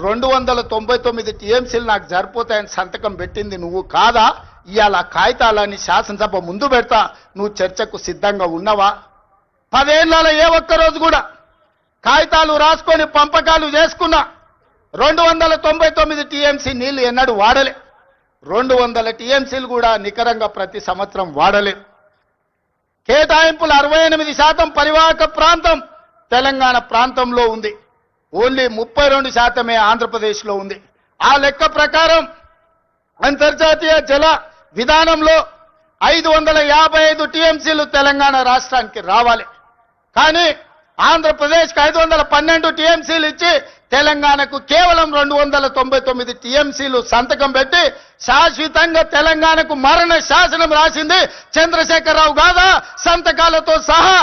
299 టీఎంసీలు నాకు సరిపోతాయని సంతకం పెట్టింది నువ్వు కాదా? ఇవాళ కాగితాలని శాసనసభ ముందు పెడతా, నువ్వు చర్చకు సిద్ధంగా ఉన్నావా? 10 ఏళ్లలో ఏ ఒక్కరోజు కూడా కాగితాలు రాసుకొని పంపకాలు చేసుకున్నా 299 టీఎంసీ నీళ్లు ఎన్నడూ వాడలే. 200 టీఎంసీలు కూడా నికరంగా ప్రతి సంవత్సరం వాడలే. కేటాయింపులు 68% పరివాహక ప్రాంతం తెలంగాణ ప్రాంతంలో ఉంది. ఓన్లీ 32% ఆంధ్రప్రదేశ్లో ఉంది. ఆ లెక్క ప్రకారం అంతర్జాతీయ జల విధానంలో 555 టీఎంసీలు తెలంగాణ రాష్ట్రానికి రావాలి. కానీ ఆంధ్రప్రదేశ్కి 512 టీఎంసీలు ఇచ్చి తెలంగాణకు కేవలం 299 టీఎంసీలు సంతకం పెట్టి శాశ్వతంగా తెలంగాణకు మరణ శాసనం రాసింది చంద్రశేఖరరావు కాదా? సంతకాలతో సహా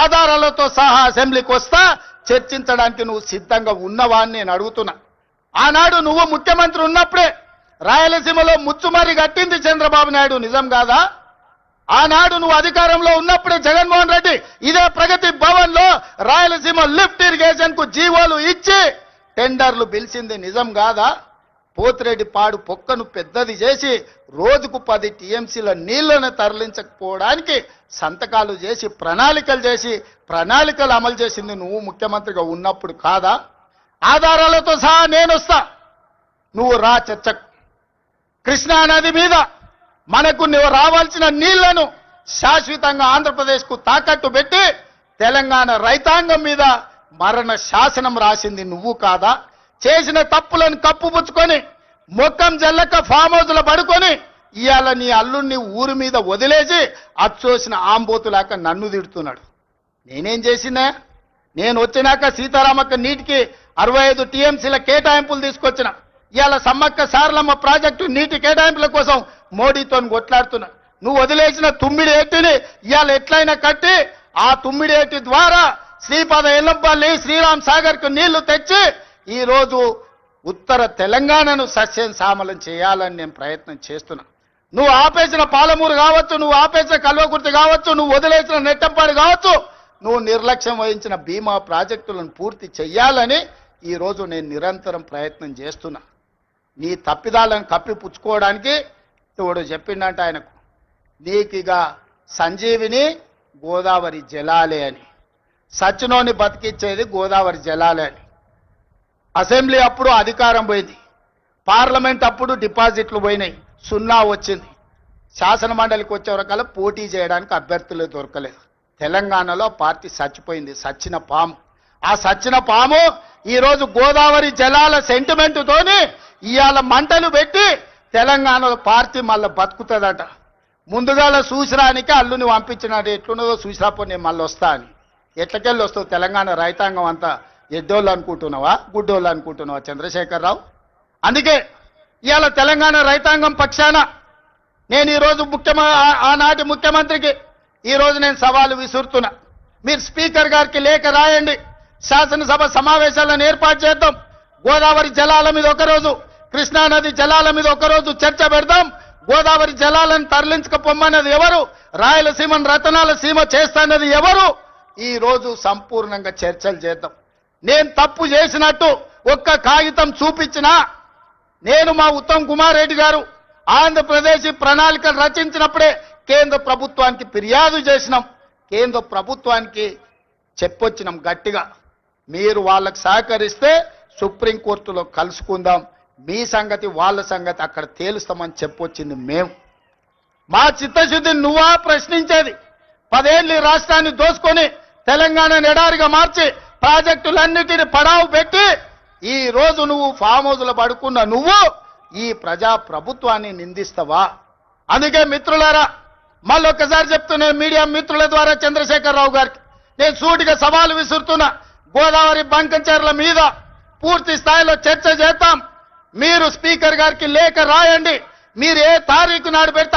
ఆధారాలతో సహా అసెంబ్లీకి వస్తా, చర్చించడానికి నువ్వు సిద్ధంగా ఉన్నవా అని నేను అడుగుతున్నా. ఆనాడు నువ్వు ముఖ్యమంత్రి ఉన్నప్పుడే రాయలసీమలో ముచ్చుమరి కట్టింది చంద్రబాబు నాయుడు, నిజం కాదా? ఆనాడు నువ్వు అధికారంలో ఉన్నప్పుడే జగన్మోహన్ రెడ్డి ఇదే ప్రగతి భవన్ లో రాయలసీమ లిఫ్ట్ ఇరిగేషన్ కు జీవోలు ఇచ్చి టెండర్లు పిలిచింది, నిజం కాదా? పోతిరెడ్డి పాడు పొక్కను పెద్దది చేసి రోజుకు 10 టీఎంసీల నీళ్లను తరలించకపోవడానికి సంతకాలు చేసి ప్రణాళికలు అమలు చేసింది నువ్వు ముఖ్యమంత్రిగా ఉన్నప్పుడు కాదా? ఆధారాలతో సహా నేను వస్తా, నువ్వు రా చర్చకు. కృష్ణా నది మీద మనకు రావాల్సిన నీళ్లను శాశ్వతంగా ఆంధ్రప్రదేశ్కు తాకట్టు పెట్టి తెలంగాణ రైతాంగం మీద మరణ శాసనం రాసింది నువ్వు కాదా? చేసిన తప్పులను కప్పుపుచ్చుకొని మొక్కం జల్లక ఫామ్ హౌస్లో పడుకొని ఇవాళ నీ అల్లుడిని ఊరి మీద వదిలేసి అచ్చోసిన ఆంబోతులాక నన్ను తిడుతున్నాడు. నేనేం చేసినా? నేను వచ్చినాక సీతారామక్క నీటికి 65 టీఎంసీల కేటాయింపులు తీసుకొచ్చిన. ఇవాళ సమ్మక్క సారలమ్మ ప్రాజెక్టు నీటి కేటాయింపుల కోసం మోడీతో కొట్లాడుతున్నా. నువ్వు వదిలేసిన తుమ్మిడి ఏటిని ఇవాళ ఎట్లయినా కట్టి ఆ తుమ్మిడి ఏటి ద్వారా శ్రీపాద ఎల్లంపల్లి శ్రీరామ్ సాగర్ కు నీళ్లు తెచ్చి ఈ రోజు ఉత్తర తెలంగాణను సస్యం సామలం చేయాలని నేను ప్రయత్నం చేస్తున్నా. నువ్వు ఆపేసిన పాలమూరు కావచ్చు, నువ్వు ఆపేసిన కల్వకుర్తి కావచ్చు, నువ్వు వదిలేసిన నెట్టంపాడు కావచ్చు, నువ్వు నిర్లక్ష్యం వహించిన బీమా ప్రాజెక్టులను పూర్తి చెయ్యాలని ఈ రోజు నేను నిరంతరం ప్రయత్నం చేస్తున్నా. నీ తప్పిదాలను కప్పిపుచ్చుకోవడానికి ఎవడు చెప్పిండంట ఆయనకు, నీకిగా సంజీవిని గోదావరి జలాలే అని, సచ్చినోని బతికిచ్చేది గోదావరి జలాలే అని. అసెంబ్లీ అప్పుడు అధికారం పోయింది, పార్లమెంట్ అప్పుడు డిపాజిట్లు పోయినాయి, 0 వచ్చింది. శాసన మండలికి వచ్చే వరకల్లా పోటీ చేయడానికి అభ్యర్థులు దొరకలేదు. తెలంగాణలో పార్టీ చచ్చిపోయింది, సచ్చిన పాము. ఆ సచ్చిన పాము ఈరోజు గోదావరి జలాల సెంటిమెంటుతోని ఇవాళ మంటలు పెట్టి తెలంగాణలో పార్టీ మళ్ళీ బతుకుతుందట. ముందుగాల చూసిరానికి అల్లుని పంపించినట్టు ఎట్లున్నదో చూసిరాపో నేను మళ్ళీ వస్తా అని. ఎట్లకెళ్ళి వస్తావు? తెలంగాణ రైతాంగం అంతా ఎడ్డోళ్ళు అనుకుంటున్నావా, గుడ్డోళ్ళు అనుకుంటున్నావా చంద్రశేఖరరావు? అందుకే ఇవాళ తెలంగాణ రైతాంగం పక్షాన నేను ఈరోజు ఆనాటి ముఖ్యమంత్రికి ఈరోజు నేను సవాలు విసురుతున్నా. మీరు స్పీకర్ గారికి లేఖ రాయండి, శాసనసభ సమావేశాలను ఏర్పాటు చేద్దాం. గోదావరి జలాల మీద ఒకరోజు, కృష్ణానది జలాల మీద ఒకరోజు చర్చ పెడదాం. గోదావరి జలాలను తరలించకపోమన్నది ఎవరు? రాయలసీమను రతనాల సీమ చేస్తానది ఎవరు? ఈ రోజు సంపూర్ణంగా చర్చలు చేద్దాం. నేను తప్పు చేసినట్టు ఒక్క కాగితం చూపించినా, నేను మా ఉత్తమ్ కుమార్ రెడ్డి గారు ఆంధ్రప్రదేశ్ ప్రణాళికలు రచించినప్పుడే కేంద్ర ప్రభుత్వానికి ఫిర్యాదు చేసినాం, కేంద్ర ప్రభుత్వానికి చెప్పొచ్చినాం గట్టిగా. మీరు వాళ్ళకు సహకరిస్తే సుప్రీంకోర్టులో కలుసుకుందాం, మీ సంగతి వాళ్ళ సంగతి అక్కడ తేలుస్తామని చెప్పొచ్చింది మేము. మా చిత్తశుద్ధిని నువ్వా ప్రశ్నించేది? 10 ఏళ్ళు ఈ రాష్ట్రాన్ని దోసుకొని తెలంగాణను ఎడారిగా మార్చి ప్రాజెక్టులన్నిటిని పడావు పెట్టి ఈ రోజు నువ్వు ఫామ్ హౌస్లో పడుకున్న నువ్వు ఈ ప్రజా ప్రభుత్వాన్ని నిందిస్తావా? అందుకే మిత్రులారా, మళ్ళొక్కసారి చెప్తున్నా మీడియా మిత్రుల ద్వారా చంద్రశేఖరరావు గారికి నేను సూటిగా సవాలు విసురుతున్నా. గోదావరి బంకంచెర్ల మీద పూర్తి స్థాయిలో చర్చ చేద్దాం. మీరు స్పీకర్ గారికి లేఖ రాయండి, మీరు ఏ తారీఖు నాడు పెడతారు